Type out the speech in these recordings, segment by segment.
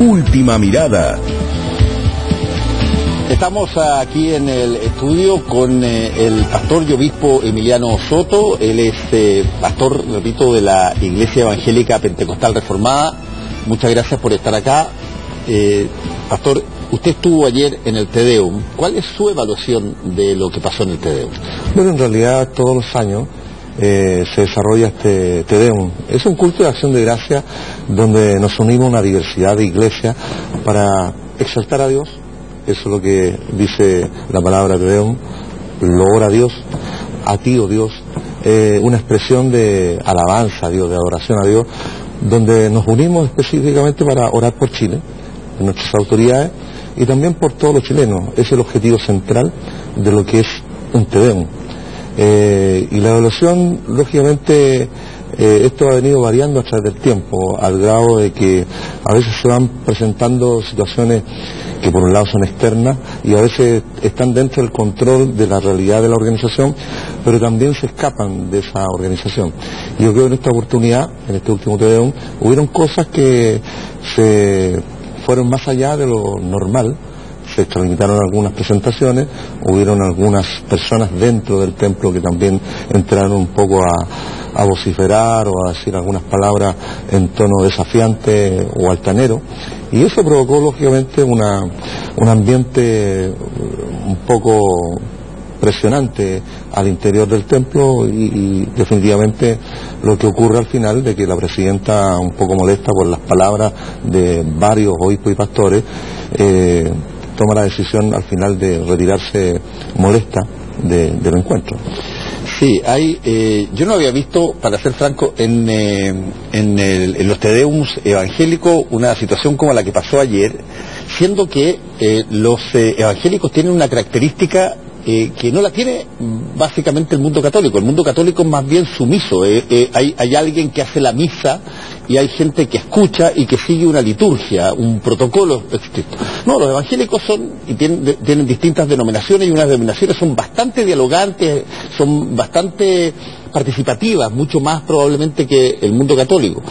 Última Mirada. Estamos aquí en el estudio con el pastor y obispo Emiliano Soto. Él es pastor, repito, de la Iglesia Evangélica Pentecostal Reformada. Muchas gracias por estar acá. Pastor, usted estuvo ayer en el Te Deum. ¿Cuál es su evaluación de lo que pasó en el Te Deum? Bueno, en realidad todos los años se desarrolla este Te Deum. Es un culto de acción de gracia donde nos unimos una diversidad de iglesias para exaltar a Dios. Eso es lo que dice la palabra Te Deum. Loora a Dios, a ti, oh Dios, una expresión de alabanza a Dios, de adoración a Dios, donde nos unimos específicamente para orar por Chile, por nuestras autoridades y también por todos los chilenos. Es el objetivo central de lo que es un Te Deum. Y la evaluación, lógicamente, esto ha venido variando a través del tiempo, al grado de que a veces se van presentando situaciones que por un lado son externas y a veces están dentro del control de la realidad de la organización, pero también se escapan de esa organización. Y yo creo que en esta oportunidad, en este último Te Deum, hubieron cosas que se fueron más allá de lo normal. Se extralimitaron algunas presentaciones, hubieron algunas personas dentro del templo que también entraron un poco a vociferar o a decir algunas palabras en tono desafiante o altanero, y eso provocó lógicamente un ambiente un poco presionante al interior del templo y definitivamente lo que ocurre al final de que la presidenta, un poco molesta por las palabras de varios obispos y pastores, toma la decisión al final de retirarse molesta del encuentro. Sí, yo no había visto, para ser franco, en los Te Deums evangélicos una situación como la que pasó ayer, siendo que los evangélicos tienen una característica que no la tiene básicamente el mundo católico. El mundo católico es más bien sumiso. Hay alguien que hace la misa y hay gente que escucha y que sigue una liturgia, un protocolo estricto. No, los evangélicos tienen distintas denominaciones, y unas denominaciones son bastante dialogantes, son bastante participativas, mucho más probablemente que el mundo católico.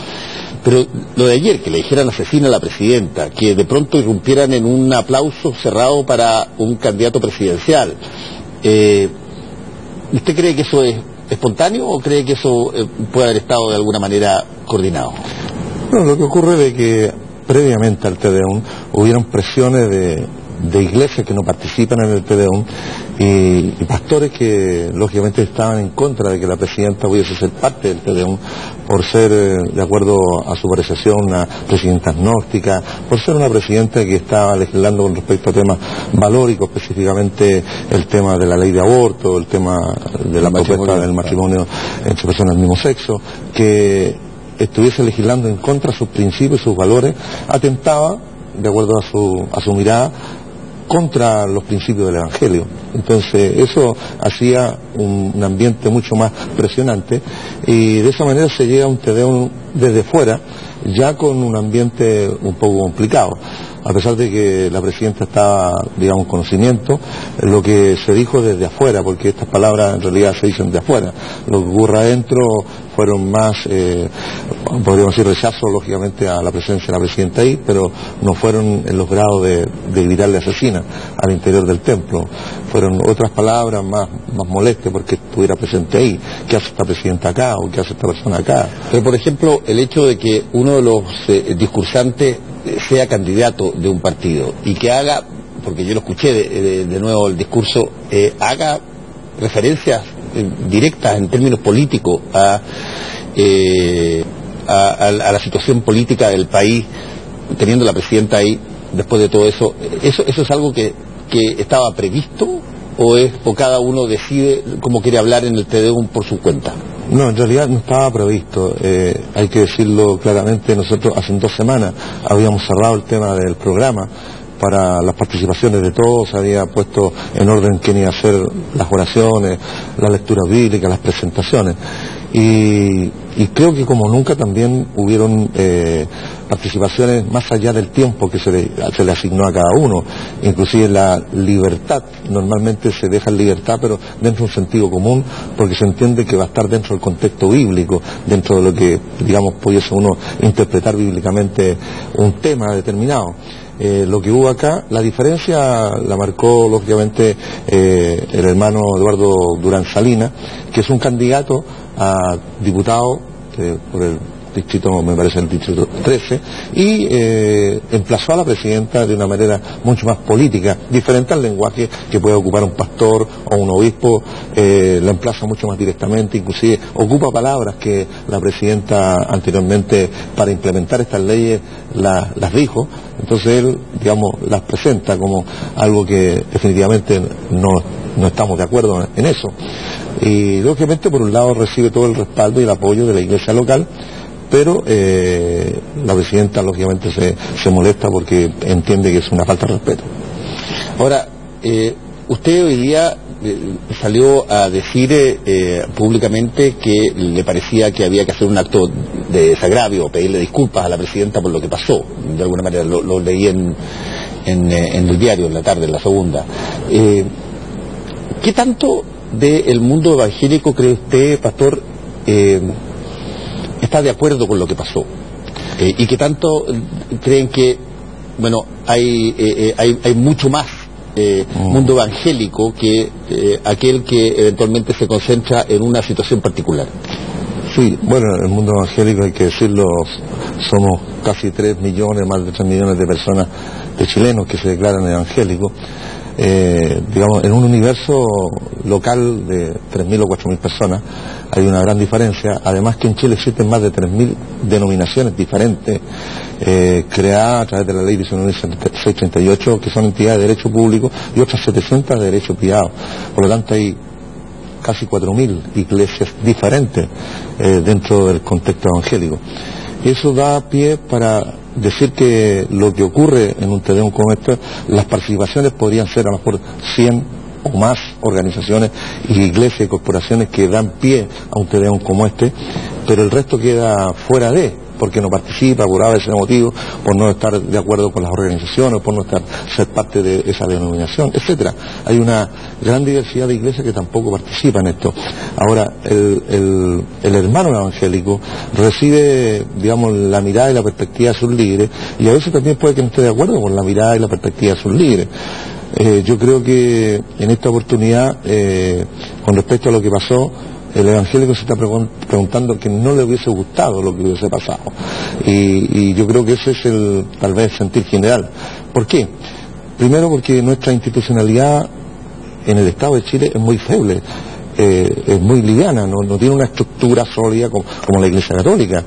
Pero lo de ayer, que le dijeran asesina a la presidenta, que de pronto irrumpieran en un aplauso cerrado para un candidato presidencial, ¿usted cree que eso es espontáneo o cree que eso puede haber estado de alguna manera coordinado? Bueno, lo que ocurre es que previamente al Te Deum hubieron presiones de iglesias que no participan en el Te Deum y pastores que lógicamente estaban en contra de que la presidenta pudiese ser parte del Te Deum por ser, de acuerdo a su apreciación, una presidenta agnóstica, por ser una presidenta que estaba legislando con respecto a temas valóricos, específicamente el tema de la ley de aborto, el tema de la propuesta del matrimonio entre personas del mismo sexo, que estuviese legislando en contra de sus principios y sus valores, atentaba, de acuerdo a su mirada, contra los principios del Evangelio. Entonces eso hacía un ambiente mucho más presionante y de esa manera se llega a un Te Deum desde fuera, ya con un ambiente un poco complicado. A pesar de que la presidenta estaba, digamos, en conocimiento, lo que se dijo desde afuera, porque estas palabras en realidad se dicen de afuera, lo que ocurre adentro fueron más, podríamos decir, rechazo lógicamente a la presencia de la presidenta ahí, pero no fueron en los grados de gritarle asesina al interior del templo. Fueron otras palabras más molestas porque estuviera presente ahí. ¿Qué hace esta presidenta acá? ¿O qué hace esta persona acá? Pero por ejemplo, el hecho de que uno de los discursantes sea candidato de un partido y que haga, porque yo lo escuché de nuevo el discurso, haga referencias directas en términos políticos a la situación política del país, teniendo la presidenta ahí, después de todo eso es algo que estaba previsto o cada uno decide cómo quiere hablar en el Te Deum por su cuenta. No, en realidad no estaba previsto, hay que decirlo claramente. Nosotros hace 2 semanas habíamos cerrado el tema del programa para las participaciones de todos, se había puesto en orden quién iba a hacer las oraciones, la lectura bíblica, las presentaciones. Y creo que como nunca también hubieron participaciones más allá del tiempo que se le asignó a cada uno, inclusive la libertad. Normalmente se deja en libertad, pero dentro de un sentido común, porque se entiende que va a estar dentro del contexto bíblico, dentro de lo que, digamos, pudiese uno interpretar bíblicamente un tema determinado. Lo que hubo acá, la diferencia la marcó lógicamente el hermano Eduardo Durán Salinas, que es un candidato a diputado por el distrito, me parece el distrito 13, y emplazó a la presidenta de una manera mucho más política, diferente al lenguaje que puede ocupar un pastor o un obispo. La emplaza mucho más directamente, inclusive ocupa palabras que la presidenta anteriormente para implementar estas leyes las dijo. Entonces él, digamos, las presenta como algo que definitivamente no estamos de acuerdo en eso. Y lógicamente por un lado recibe todo el respaldo y el apoyo de la iglesia local, pero la presidenta lógicamente se molesta porque entiende que es una falta de respeto. Ahora, usted hoy día salió a decir públicamente que le parecía que había que hacer un acto de desagravio, pedirle disculpas a la presidenta por lo que pasó. De alguna manera lo leí en el diario, en la tarde, en la segunda. ¿Qué tanto del mundo evangélico cree usted, pastor, está de acuerdo con lo que pasó? ¿Y qué tanto creen que, bueno, hay mucho más mundo evangélico que aquel que eventualmente se concentra en una situación particular? Sí, bueno, el mundo evangélico, hay que decirlo, somos casi 3 millones, más de 3 millones de personas, de chilenos que se declaran evangélicos. Digamos, en un universo local de 3.000 o 4.000 personas hay una gran diferencia. Además que en Chile existen más de 3.000 denominaciones diferentes creadas a través de la ley 19.638, que son entidades de derecho público, y otras 700 de derecho privado. Por lo tanto hay casi 4.000 iglesias diferentes dentro del contexto evangélico. Eso da pie para decir que lo que ocurre en un Te Deum como este, las participaciones podrían ser a lo mejor 100 o más organizaciones y iglesias y corporaciones que dan pie a un Te Deum como este, pero el resto queda fuera porque no participa por a veces motivo, por no estar de acuerdo con las organizaciones, por no ser parte de esa denominación, etcétera. Hay una gran diversidad de iglesias que tampoco participan en esto. Ahora, el hermano evangélico recibe, digamos, la mirada y la perspectiva de sus líderes, y a veces también puede que no esté de acuerdo con la mirada y la perspectiva de sus líderes. Yo creo que en esta oportunidad, con respecto a lo que pasó, el evangélico se está preguntando que no le hubiese gustado lo que hubiese pasado. Y yo creo que ese es tal vez el sentir general. ¿Por qué? Primero porque nuestra institucionalidad en el Estado de Chile es muy feble. Es muy liviana, no tiene una estructura sólida como la Iglesia Católica.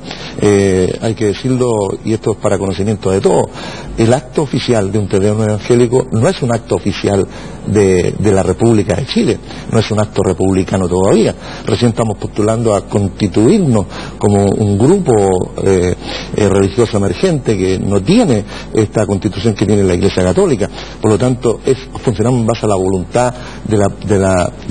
Hay que decirlo, y esto es para conocimiento de todos, el acto oficial de un Te Deum evangélico no es un acto oficial de la República de Chile, no es un acto republicano todavía. Recién estamos postulando a constituirnos como un grupo religioso emergente que no tiene esta constitución que tiene la Iglesia Católica. Por lo tanto, funcionamos en base a la voluntad de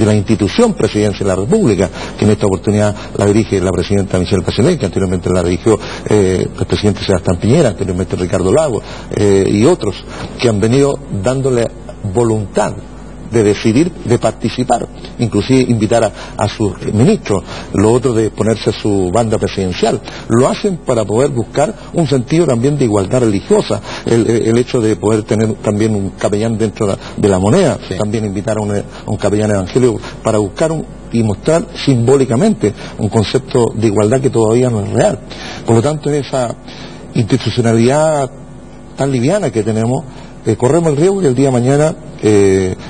la institución presidencia de la República, que en esta oportunidad la dirige la presidenta Michelle Bachelet, que anteriormente la dirigió el presidente Sebastián Piñera, anteriormente Ricardo Lagos, y otros que han venido dándole voluntad de decidir, de participar, inclusive invitar a sus ministros, lo otro de ponerse su banda presidencial. Lo hacen para poder buscar un sentido también de igualdad religiosa, el hecho de poder tener también un capellán dentro de la moneda, sí. También invitar a un capellán evangélico para buscar y mostrar simbólicamente un concepto de igualdad que todavía no es real. Por lo tanto, en esa institucionalidad tan liviana que tenemos, corremos el riesgo que el día de mañana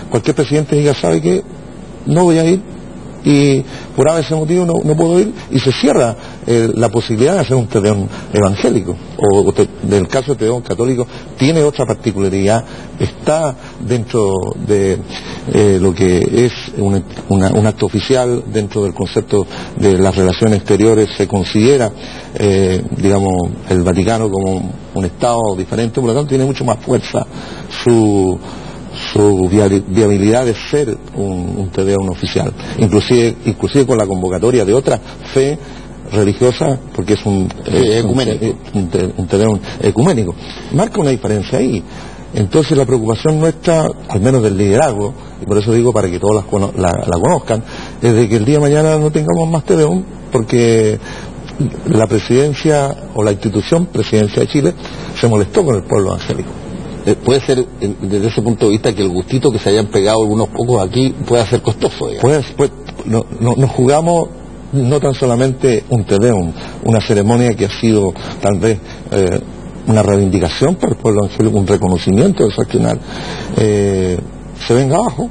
cualquier presidente diga, ¿sabe qué? No voy a ir y por ese motivo no puedo ir, y se cierra la posibilidad de hacer un Tedeum evangélico, o del caso de Tedeum católico tiene otra particularidad, está dentro de lo que es un acto oficial, dentro del concepto de las relaciones exteriores se considera digamos el Vaticano como un Estado diferente, por lo tanto tiene mucho más fuerza su viabilidad de ser un Tedeum oficial, inclusive con la convocatoria de otra fe religiosa, porque es un Tedeum ecuménico. Marca una diferencia ahí. Entonces la preocupación nuestra, al menos del liderazgo, y por eso digo para que todos la conozcan, es de que el día de mañana no tengamos más Tedeum, porque la presidencia o la institución Presidencia de Chile se molestó con el pueblo evangélico. Puede ser, desde ese punto de vista, que el gustito que se hayan pegado algunos pocos aquí pueda ser costoso. Nos jugamos no tan solamente un Tedeum, una ceremonia que ha sido tal vez una reivindicación para el pueblo evangélico, un reconocimiento de su accionar, se venga abajo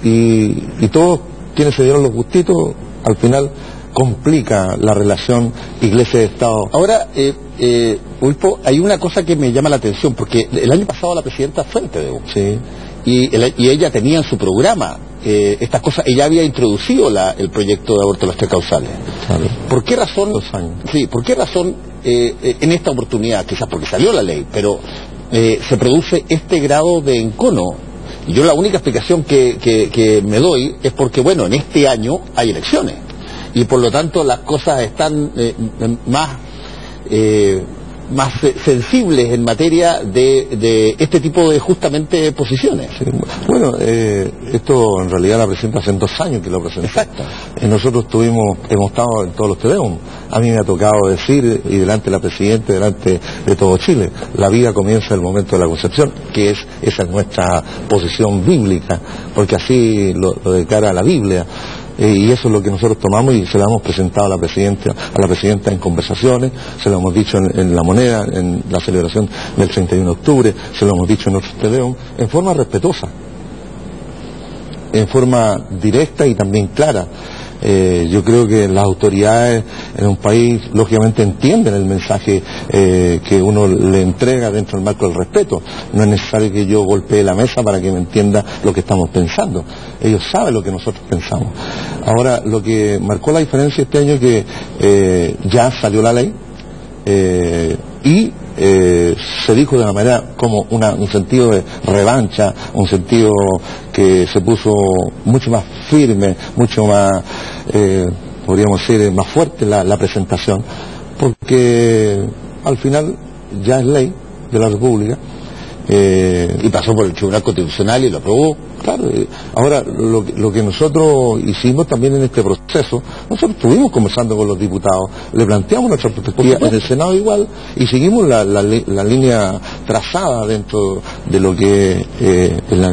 y todos quienes se dieron los gustitos al final complica la relación Iglesia-Estado. Ahora, Ulpo, hay una cosa que me llama la atención, porque el año pasado la presidenta fue en Tedeum. Sí. Y ella tenía en su programa estas cosas, ella había introducido el proyecto de aborto de las 3 causales. Claro. ¿Por qué razón? 2 años. Sí, ¿por qué razón en esta oportunidad, quizás porque salió la ley, pero se produce este grado de encono? Y yo la única explicación que me doy es porque, bueno, en este año hay elecciones. Y por lo tanto las cosas están más sensibles en materia de este tipo de justamente posiciones. Sí. Bueno, esto en realidad la presenta hace 2 años que lo presentó. Exacto. Nosotros hemos estado en todos los Tedeum. A mí me ha tocado decir, y delante de la Presidenta, delante de todo Chile, la vida comienza en el momento de la concepción, que esa es nuestra posición bíblica, porque así lo declara la Biblia. Y eso es lo que nosotros tomamos y se lo hemos presentado a la presidenta en conversaciones, se lo hemos dicho en La Moneda, en la celebración del 31 de octubre, se lo hemos dicho en otros Tedeum, en forma respetuosa, en forma directa y también clara. Yo creo que las autoridades en un país lógicamente entienden el mensaje que uno le entrega dentro del marco del respeto. No es necesario que yo golpee la mesa para que me entienda lo que estamos pensando. Ellos saben lo que nosotros pensamos. Ahora, lo que marcó la diferencia este año es que ya salió la ley y se dijo de una manera como un sentido de revancha, un sentido que se puso mucho más firme, mucho más, podríamos decir, más fuerte la presentación, porque al final ya es ley de la República. Y pasó por el Tribunal Constitucional y lo aprobó. Claro, ahora lo que nosotros hicimos también en este proceso, nosotros estuvimos conversando con los diputados, le planteamos nuestra perspectiva en el Senado igual, y seguimos la línea trazada dentro de lo que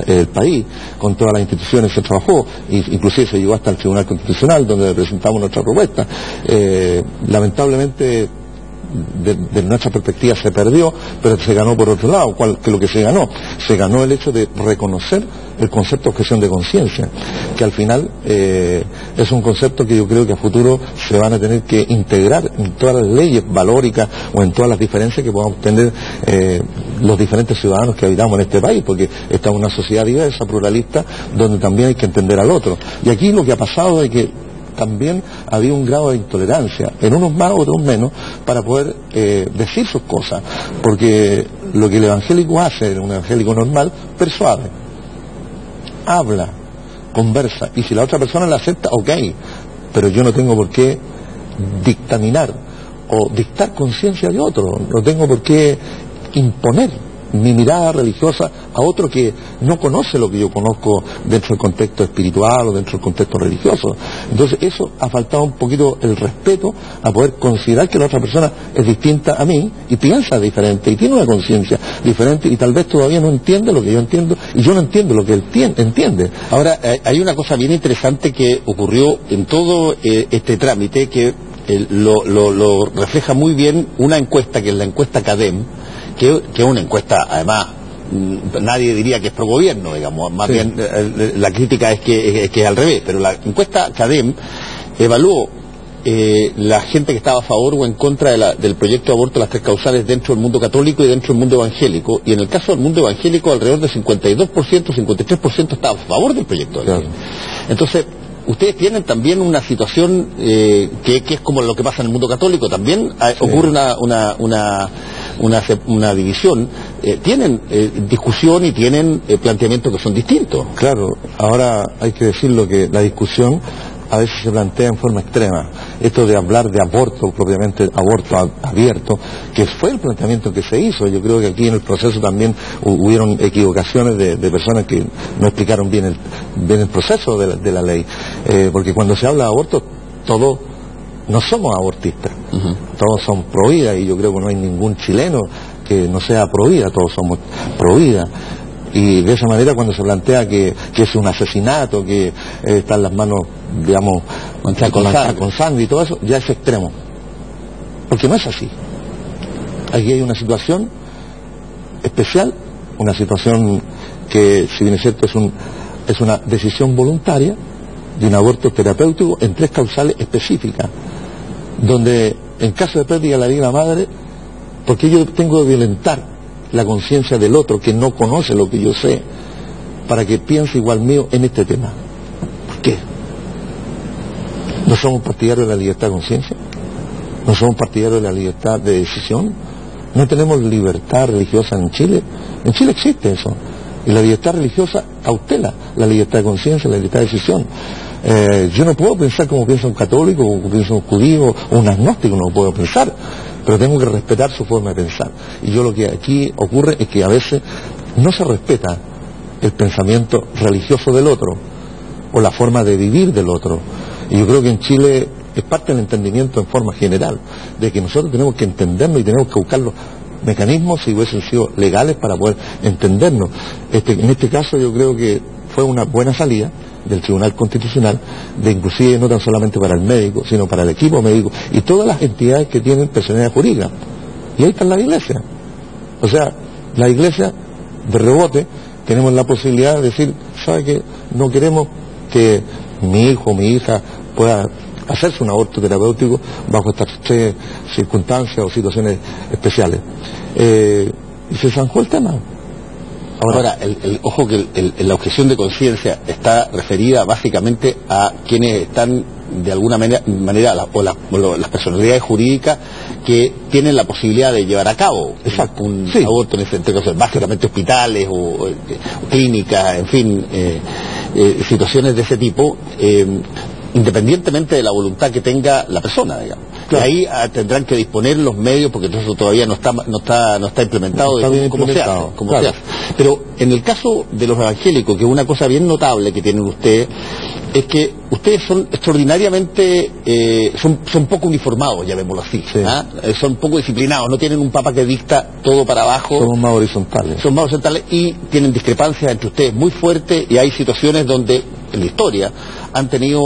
el país, con todas las instituciones se trabajó, inclusive se llegó hasta el Tribunal Constitucional donde presentamos nuestra propuesta. Lamentablemente de nuestra perspectiva se perdió, pero se ganó por otro lado. ¿Qué es lo que se ganó? Se ganó el hecho de reconocer el concepto de objeción de conciencia, que al final es un concepto que yo creo que a futuro se van a tener que integrar en todas las leyes valóricas o en todas las diferencias que podamos tener los diferentes ciudadanos que habitamos en este país, porque estamos en una sociedad diversa, pluralista, donde también hay que entender al otro. Y aquí lo que ha pasado es que también había un grado de intolerancia, en unos más, otros menos, para poder decir sus cosas, porque lo que el evangélico hace, un evangélico normal, persuade, habla, conversa, y si la otra persona la acepta, ok, pero yo no tengo por qué dictaminar o dictar conciencia de otro, no tengo por qué imponer mi mirada religiosa a otro que no conoce lo que yo conozco dentro del contexto espiritual o dentro del contexto religioso. Entonces eso ha faltado un poquito el respeto a poder considerar que la otra persona es distinta a mí y piensa diferente y tiene una conciencia diferente y tal vez todavía no entiende lo que yo entiendo y yo no entiendo lo que él entiende. Ahora, hay una cosa bien interesante que ocurrió en todo este trámite que lo refleja muy bien una encuesta que es la encuesta CADEM, que es una encuesta además nadie diría que es pro gobierno, digamos, más bien la crítica es que es al revés, pero la encuesta CADEM evaluó la gente que estaba a favor o en contra del proyecto de aborto, las tres causales, dentro del mundo católico y dentro del mundo evangélico, y en el caso del mundo evangélico alrededor del 52%, 53% estaba a favor del proyecto de ley. Entonces, ustedes tienen también una situación que es como lo que pasa en el mundo católico, también ocurre una división, tienen discusión y tienen planteamientos que son distintos. Claro, ahora hay que decirlo que la discusión a veces se plantea en forma extrema. Esto de hablar de aborto, propiamente aborto abierto, que fue el planteamiento que se hizo. Yo creo que aquí en el proceso también hubieron equivocaciones de personas que no explicaron bien el proceso de la ley. Porque cuando se habla de aborto, todos no somos abortistas. Todos son pro vida, y yo creo que no hay ningún chileno que no sea pro vida, todos somos pro vida. Y de esa manera, cuando se plantea que es un asesinato, que está en las manos, digamos, manchadas con sangre y todo eso, ya es extremo. Porque no es así. Aquí hay una situación especial, una situación que, si bien es cierto, es una decisión voluntaria de un aborto terapéutico en tres causales específicas, donde en caso de pérdida de la vida de la madre, porque yo tengo que violentar la conciencia del otro que no conoce lo que yo sé, para que piense igual mío en este tema. ¿Por qué? ¿No somos partidarios de la libertad de conciencia? ¿No somos partidarios de la libertad de decisión? ¿No tenemos libertad religiosa en Chile? En Chile existe eso. Y la libertad religiosa cautela la libertad de conciencia, la libertad de decisión. Yo no puedo pensar como piensa un católico, como piensa un judío o un agnóstico, no puedo pensar, pero tengo que respetar su forma de pensar. Y yo lo que aquí ocurre es que a veces no se respeta el pensamiento religioso del otro o la forma de vivir del otro. Y yo creo que en Chile es parte del entendimiento en forma general, de que nosotros tenemos que entendernos y tenemos que buscar los mecanismos, si hubiesen sido legales, para poder entendernos. En este caso yo creo que fue una buena salida del Tribunal Constitucional, de inclusive no tan solamente para el médico, sino para el equipo médico y todas las entidades que tienen personalidad jurídica. Y ahí está la iglesia. O sea, la iglesia, de rebote, tenemos la posibilidad de decir, ¿sabe qué? No queremos que mi hijo o mi hija pueda hacerse un aborto terapéutico bajo estas tres circunstancias o situaciones especiales. Y se zanjó el tema. Ahora, ojo que la objeción de conciencia está referida básicamente a quienes están de alguna manera las personalidades jurídicas que tienen la posibilidad de llevar a cabo un aborto, en este caso, básicamente hospitales o clínicas, en fin, situaciones de ese tipo, independientemente de la voluntad que tenga la persona, digamos. Claro. Y ahí tendrán que disponer los medios, porque eso todavía no está implementado, como se hace. Pero en el caso de los evangélicos, que es una cosa bien notable que tienen ustedes, es que ustedes son extraordinariamente, son poco uniformados, llamémoslo así, son poco disciplinados, no tienen un papa que dicta todo para abajo. Somos más horizontales. Son más horizontales y tienen discrepancias entre ustedes muy fuertes, y hay situaciones donde en la historia han tenido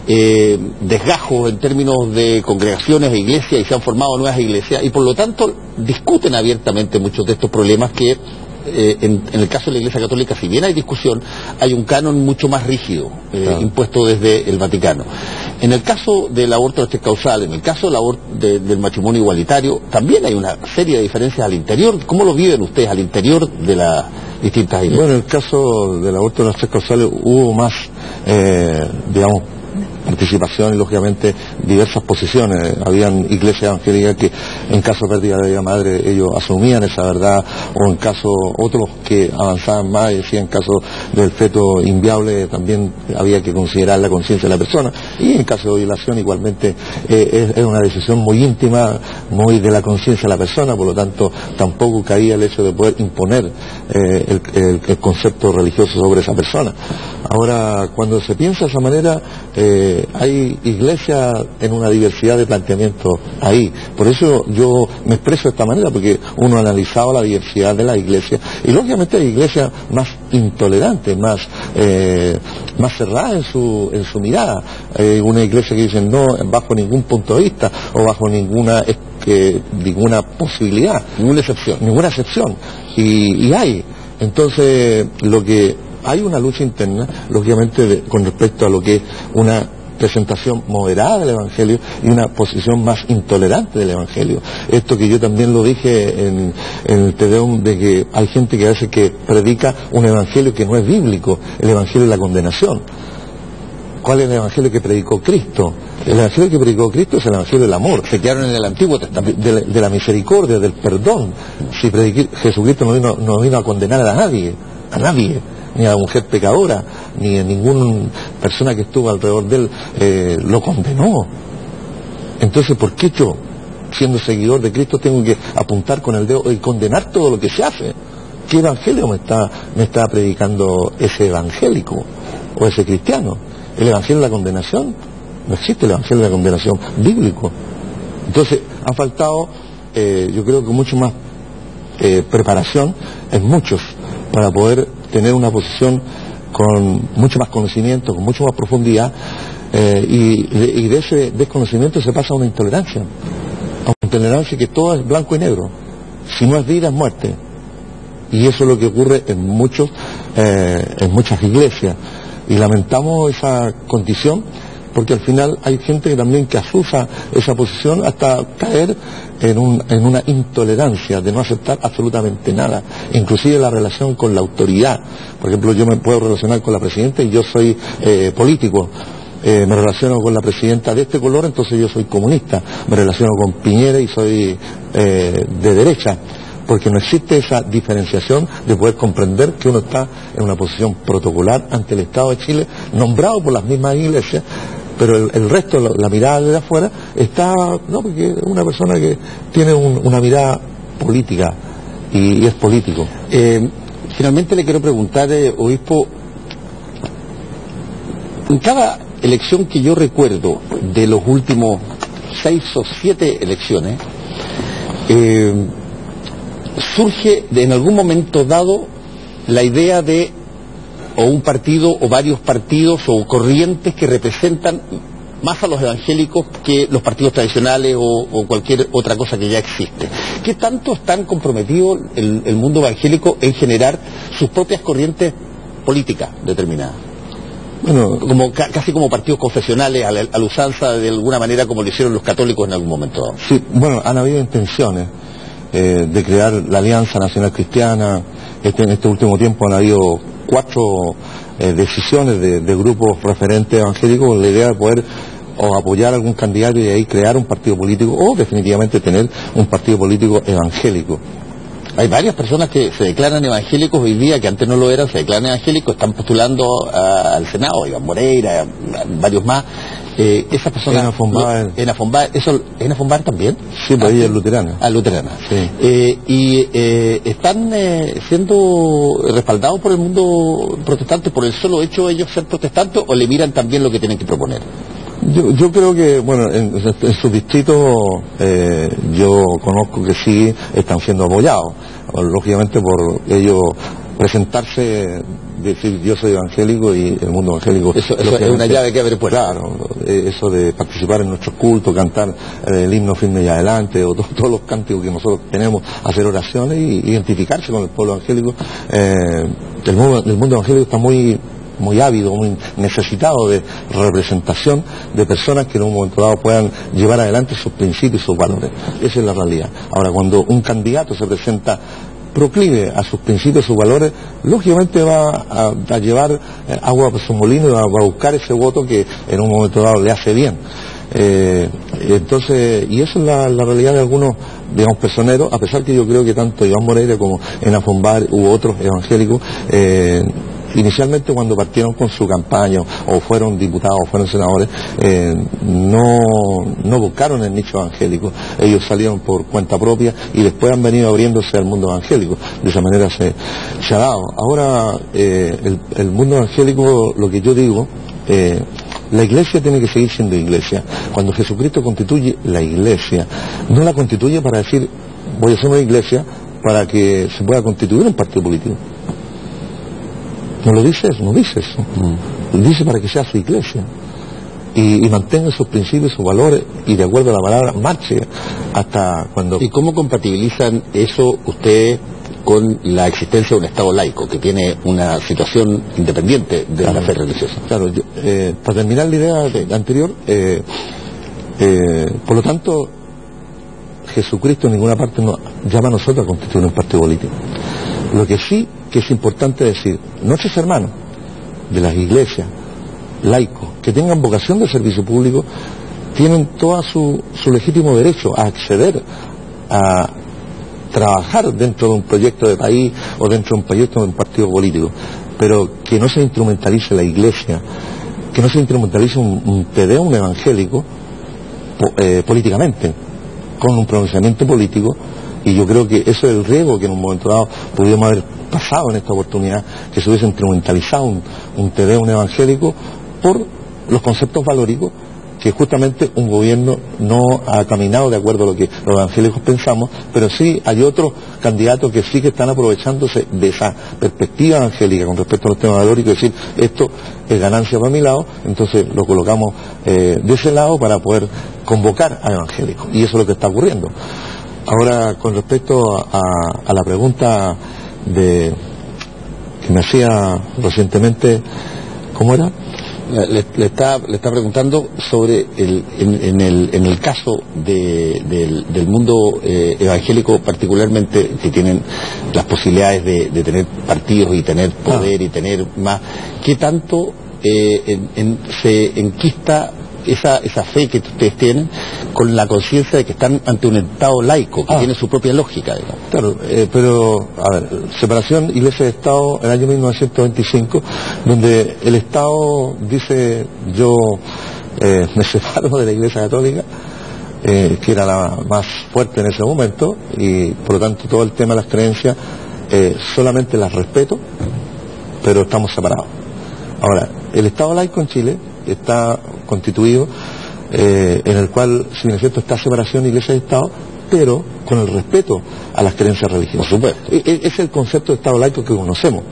desgajos en términos de congregaciones e iglesias, y se han formado nuevas iglesias, y por lo tanto discuten abiertamente muchos de estos problemas que en el caso de la Iglesia Católica, si bien hay discusión, hay un canon mucho más rígido impuesto desde el Vaticano. En el caso del aborto de las tres causales, en el caso del matrimonio igualitario, también hay una serie de diferencias al interior. ¿Cómo lo viven ustedes al interior de las distintas iglesias? Bueno, en el caso del aborto de las tres causales hubo más, digamos, participación y lógicamente diversas posiciones. Habían iglesias evangélicas que en caso de pérdida de vida madre ellos asumían esa verdad, o en caso otros que avanzaban más y decían, en caso del feto inviable también había que considerar la conciencia de la persona, y en caso de violación igualmente es una decisión muy íntima, muy de la conciencia de la persona, por lo tanto tampoco caía el hecho de poder imponer el concepto religioso sobre esa persona. Ahora, cuando se piensa de esa manera, hay iglesias en una diversidad de planteamientos ahí. Por eso yo me expreso de esta manera, porque uno ha analizado la diversidad de las iglesias, y lógicamente hay iglesias más intolerantes, más cerradas en su mirada. Una iglesia que dice no bajo ningún punto de vista, o bajo ninguna posibilidad, ninguna excepción. Y hay. Entonces, lo que hay una lucha interna, lógicamente, con respecto a lo que es una presentación moderada del Evangelio y una posición más intolerante del Evangelio. Esto que yo también lo dije en el Te Deum, de que hay gente que a veces que predica un Evangelio que no es bíblico, el Evangelio de la condenación. ¿Cuál es el Evangelio que predicó Cristo? El Evangelio que predicó Cristo es el Evangelio del amor. Se quedaron en el Antiguo Testamento. De la misericordia, del perdón. Si Jesucristo no vino a condenar a nadie, ni a la mujer pecadora, ni a ninguna persona que estuvo alrededor de él, lo condenó. Entonces, ¿por qué yo, siendo seguidor de Cristo, tengo que apuntar con el dedo y condenar todo lo que se hace? ¿Qué evangelio me está predicando ese evangélico o ese cristiano? ¿El evangelio de la condenación? No existe el evangelio de la condenación bíblico. Entonces, ha faltado, yo creo que mucho más preparación en muchos para poder tener una posición con mucho más conocimiento, con mucho más profundidad, y de ese desconocimiento se pasa a una intolerancia que todo es blanco y negro. Si no es vida, es muerte. Y eso es lo que ocurre en muchas iglesias, y lamentamos esa condición, porque al final hay gente también que asusa esa posición hasta caer en una intolerancia de no aceptar absolutamente nada, inclusive la relación con la autoridad. Por ejemplo, yo me puedo relacionar con la presidenta y yo soy político. Me relaciono con la presidenta de este color, entonces yo soy comunista. Me relaciono con Piñera y soy de derecha, porque no existe esa diferenciación de poder comprender que uno está en una posición protocolar ante el Estado de Chile, nombrado por las mismas iglesias, pero el resto, la mirada de afuera, está, no, porque es una persona que tiene una mirada política y es político. Finalmente le quiero preguntar, obispo, en cada elección que yo recuerdo de los últimos 6 o 7 elecciones, surge en algún momento dado la idea de o un partido o varios partidos o corrientes que representan más a los evangélicos que los partidos tradicionales o cualquier otra cosa que ya existe. ¿Qué tanto están comprometidos el mundo evangélico en generar sus propias corrientes políticas determinadas? Bueno, casi como partidos confesionales a la usanza de alguna manera, como lo hicieron los católicos en algún momento dado. Sí, bueno, han habido intenciones de crear la Alianza Nacional Cristiana. En este último tiempo han habido 4 decisiones de grupos referentes evangélicos con la idea de poder o apoyar a algún candidato y de ahí crear un partido político o definitivamente tener un partido político evangélico. Hay varias personas que se declaran evangélicos hoy día, que antes no lo eran, se declaran evangélicos, están postulando al Senado, Iván Moreira, varios más. Esas personas... En Afombá también. Sí, pues ella es luterana. Luterana. Sí. Están siendo respaldados por el mundo protestante por el solo hecho de ellos ser protestantes, o le miran también lo que tienen que proponer. Yo creo que, bueno, en sus distritos yo conozco que sí están siendo apoyados, lógicamente por ellos presentarse, decir yo soy evangélico y el mundo evangélico. Eso es una llave que abre puertas. Claro, eso de participar en nuestros cultos, cantar el himno Firme y Adelante, o todos los cánticos que nosotros tenemos, hacer oraciones y identificarse con el pueblo evangélico. El mundo evangélico está muy ávido, muy necesitado de representación de personas que en un momento dado puedan llevar adelante sus principios y sus valores. Esa es la realidad. Ahora, cuando un candidato se presenta proclive a sus principios, sus valores, lógicamente va a llevar agua por su molino y va a buscar ese voto que en un momento dado le hace bien. Entonces, y eso es la realidad de algunos, digamos, personeros, a pesar que yo creo que tanto Iván Moreira como en Afombá u otros evangélicos, inicialmente cuando partieron con su campaña o fueron diputados o fueron senadores, no buscaron el nicho evangélico. Ellos salieron por cuenta propia y después han venido abriéndose al mundo evangélico. De esa manera se ha dado. Ahora, el mundo evangélico, lo que yo digo, la iglesia tiene que seguir siendo iglesia. Cuando Jesucristo constituye la iglesia, no la constituye para decir voy a hacer una iglesia para que se pueda constituir un partido político. No lo dice eso, no dice eso. Dice para que sea su iglesia y mantenga sus principios, sus valores, y de acuerdo a la palabra marche hasta cuando... ¿Y cómo compatibilizan eso ustedes con la existencia de un Estado laico, que tiene una situación independiente de la fe religiosa. Claro, para terminar la idea anterior, por lo tanto, Jesucristo en ninguna parte nos llama a nosotros a constituir un partido político. Lo que sí que es importante decir, nuestros hermanos de las iglesias, laicos, que tengan vocación de servicio público, tienen todo su legítimo derecho a acceder a trabajar dentro de un proyecto de país o dentro de un proyecto de un partido político, pero que no se instrumentalice la iglesia, que no se instrumentalice un Tedeum evangélico políticamente, con un pronunciamiento político. Y yo creo que eso es el riesgo que en un momento dado pudiéramos haber pasado en esta oportunidad, que se hubiese instrumentalizado un Tedeum evangélico por los conceptos valóricos, que justamente un gobierno no ha caminado de acuerdo a lo que los evangélicos pensamos, pero sí hay otros candidatos que sí que están aprovechándose de esa perspectiva evangélica con respecto a los temas valóricos, es decir, esto es ganancia para mi lado, entonces lo colocamos de ese lado para poder convocar a evangélicos, y eso es lo que está ocurriendo. Ahora, con respecto a la pregunta que me hacía recientemente, ¿cómo era? Le está preguntando sobre en el caso del mundo evangélico, particularmente, que tienen las posibilidades de tener partidos y tener poder y tener más, ¿qué tanto se enquista esa fe que ustedes tienen con la conciencia de que están ante un Estado laico que tiene su propia lógica, digamos? Claro, pero, a ver, separación Iglesia-Estado en el año 1925, donde el Estado dice, yo me separo de la Iglesia Católica, que era la más fuerte en ese momento, y por lo tanto todo el tema de las creencias solamente las respeto, pero estamos separados. Ahora, el Estado laico en Chile está constituido, en el cual, si bien es cierto, está separación Iglesia y Estado, pero con el respeto a las creencias religiosas. Por supuesto. Es el concepto de Estado laico que conocemos.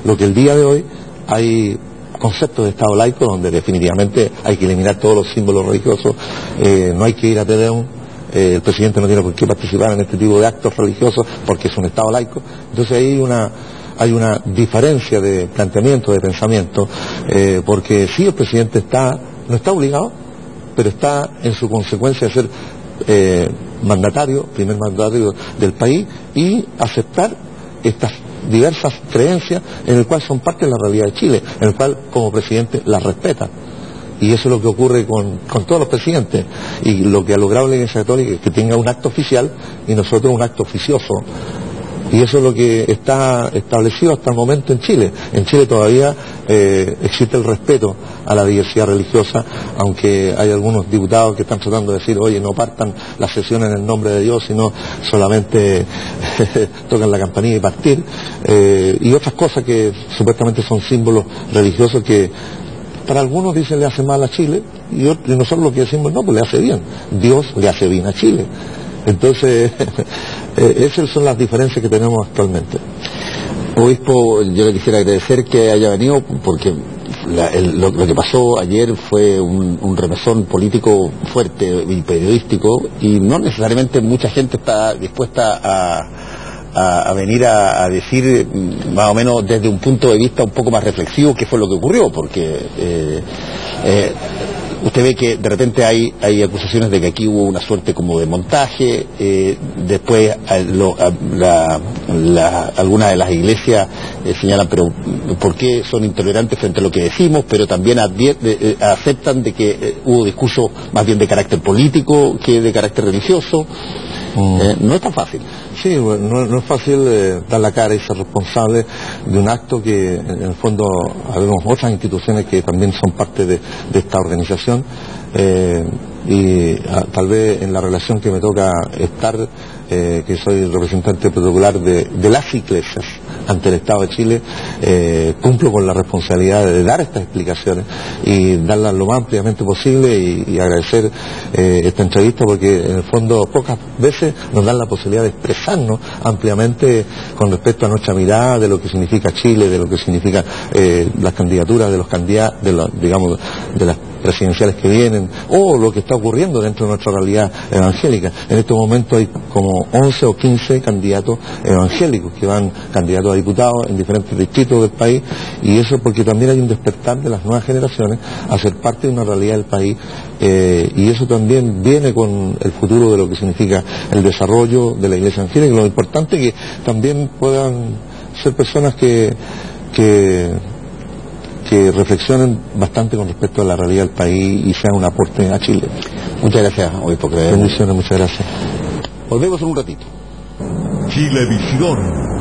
Lo que el día de hoy hay conceptos de Estado laico donde definitivamente hay que eliminar todos los símbolos religiosos, no hay que ir a Tedeum, el presidente no tiene por qué participar en este tipo de actos religiosos porque es un Estado laico. Entonces hay una diferencia de planteamiento, de pensamiento, porque sí, el presidente no está obligado, pero está en su consecuencia de ser primer mandatario del país, y aceptar estas diversas creencias en el cual son parte de la realidad de Chile, en el cual como presidente las respeta. Y eso es lo que ocurre con todos los presidentes, y lo que ha logrado la Iglesia Católica es que tenga un acto oficial y nosotros un acto oficioso. Y eso es lo que está establecido hasta el momento en Chile. En Chile todavía existe el respeto a la diversidad religiosa, aunque hay algunos diputados que están tratando de decir, oye, no partan las sesiones en el nombre de Dios, sino solamente tocan la campanilla y partir, y otras cosas que supuestamente son símbolos religiosos que para algunos dicen le hace mal a Chile, y nosotros lo que decimos, no, pues le hace bien. Dios le hace bien a Chile. Entonces, esas son las diferencias que tenemos actualmente. Obispo, yo le quisiera agradecer que haya venido, porque lo que pasó ayer fue un remesón político fuerte y periodístico, y no necesariamente mucha gente está dispuesta a venir a decir más o menos desde un punto de vista un poco más reflexivo qué fue lo que ocurrió, porque usted ve que de repente hay acusaciones de que aquí hubo una suerte como de montaje, después algunas de las iglesias señalan, pero ¿por qué son intolerantes frente a lo que decimos? Pero también aceptan de que hubo discurso más bien de carácter político que de carácter religioso. No es tan fácil. Sí, no es fácil dar la cara y ser responsable de un acto que en el fondo habemos otras instituciones que también son parte de esta organización, y tal vez en la relación que me toca estar, que soy representante protocolar de las iglesias ante el Estado de Chile, cumplo con la responsabilidad de dar estas explicaciones y darlas lo más ampliamente posible, y agradecer esta entrevista, porque en el fondo pocas veces nos dan la posibilidad de expresarnos ampliamente con respecto a nuestra mirada de lo que significa Chile, de lo que significa las candidaturas de los candidatos, digamos, de las presidenciales que vienen, o lo que está ocurriendo dentro de nuestra realidad evangélica. En este momento hay como 11 o 15 candidatos evangélicos que van candidatos a diputados en diferentes distritos del país, y eso porque también hay un despertar de las nuevas generaciones a ser parte de una realidad del país, y eso también viene con el futuro de lo que significa el desarrollo de la iglesia evangélica. Lo importante es que también puedan ser personas que reflexionen bastante con respecto a la realidad del país y sean un aporte a Chile. Muchas gracias, obispo. Bendiciones, muchas gracias. Volvemos en un ratito. Chilevisión.